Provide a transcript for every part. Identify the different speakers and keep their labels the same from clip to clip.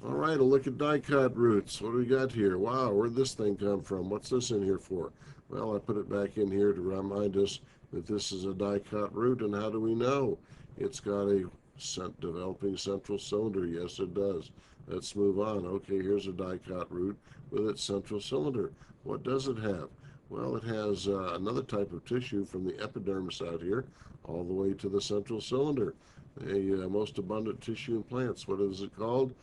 Speaker 1: All right, a look at dicot roots. What do we got here? Wow, where'd this thing come from? What's this in here for? Well, I put it back in here to remind us that this is a dicot root, and how do we know? It's got a developing central cylinder. Yes, it does. Let's move on. Okay, here's a dicot root with its central cylinder. What does it have? Well, it has another type of tissue from the epidermis out here all the way to the central cylinder. The most abundant tissue in plants. What is it called?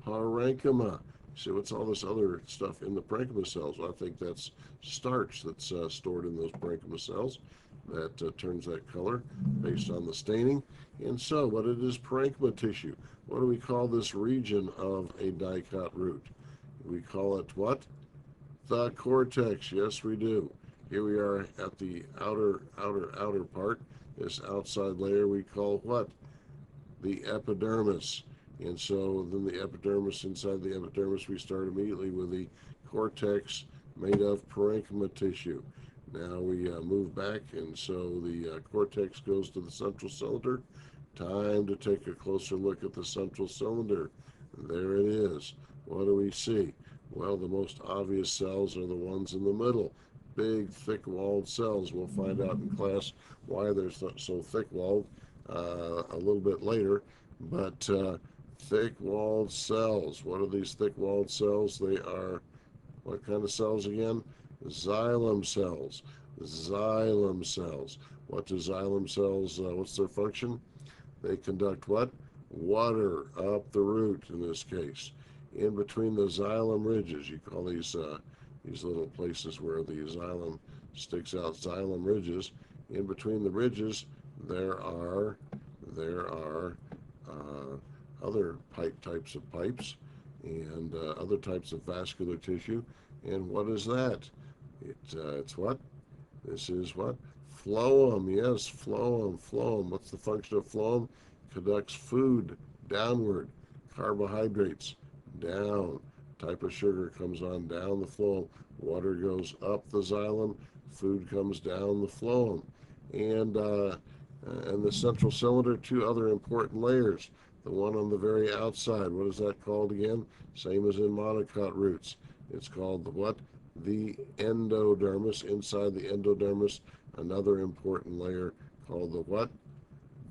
Speaker 1: Parenchyma. See, what's all this other stuff in the parenchyma cells? Well, I think that's starch that's stored in those parenchyma cells that turns that color based on the staining. And so, what it is parenchyma tissue. What do we call this region of a dicot root? We call it what? The cortex. Yes, we do. Here we are at the outer part. This outside layer we call what? The epidermis. And so then the epidermis, inside the epidermis, we start immediately with the cortex made of parenchyma tissue. Now we move back, and so the cortex goes to the central cylinder. Time to take a closer look at the central cylinder. There it is. What do we see? Well, the most obvious cells are the ones in the middle. Big, thick-walled cells. We'll find out in class why they're so thick-walled a little bit later. But thick-walled cells. What are these thick-walled cells? They are what kind of cells again? Xylem cells. Xylem cells. What do xylem cells, what's their function? They conduct what? Water up the root in this case. In between the xylem ridges, you call these little places where the xylem sticks out, xylem ridges. In between the ridges, there are other types of pipes and other types of vascular tissue. And what is that? It's what? This is what? Phloem. Yes, phloem. Phloem. What's the function of phloem? Conducts food downward. Carbohydrates down. Type of sugar comes on down the phloem. Water goes up the xylem. Food comes down the phloem. And the central cylinder, two other important layers. The one on the very outside, what is that called again? Same as in monocot roots. It's called the what? The endodermis. Inside the endodermis, another important layer called the what?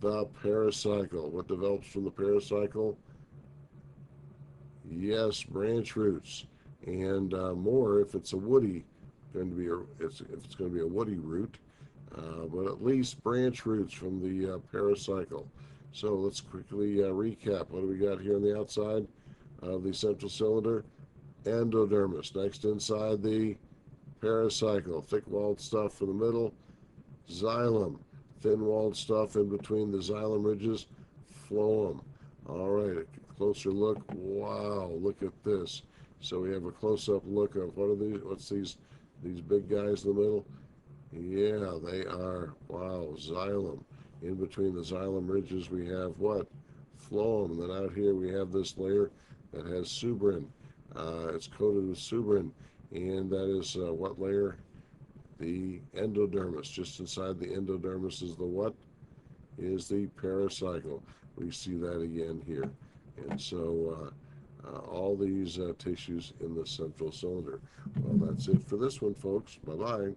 Speaker 1: The pericycle. What develops from the pericycle? Yes, branch roots, and more if it's a woody, going to be if it's going to be a woody root, but at least branch roots from the pericycle. So let's quickly recap. What do we got here on the outside of the central cylinder? Endodermis. Next, inside the pericycle, thick-walled stuff in the middle. Xylem, thin-walled stuff in between the xylem ridges. Phloem. All right, a closer look. Wow, look at this. So we have a close-up look of what are these? What's these big guys in the middle? Yeah, they are. Wow, xylem. In between the xylem ridges, we have what? Phloem. And then out here we have this layer that has suberin. It's coated with suberin, and that is what layer? The endodermis. Just inside the endodermis is the what? Is the pericycle. We see that again here. And so all these tissues in the central cylinder. Well, that's it for this one, folks. Bye-bye.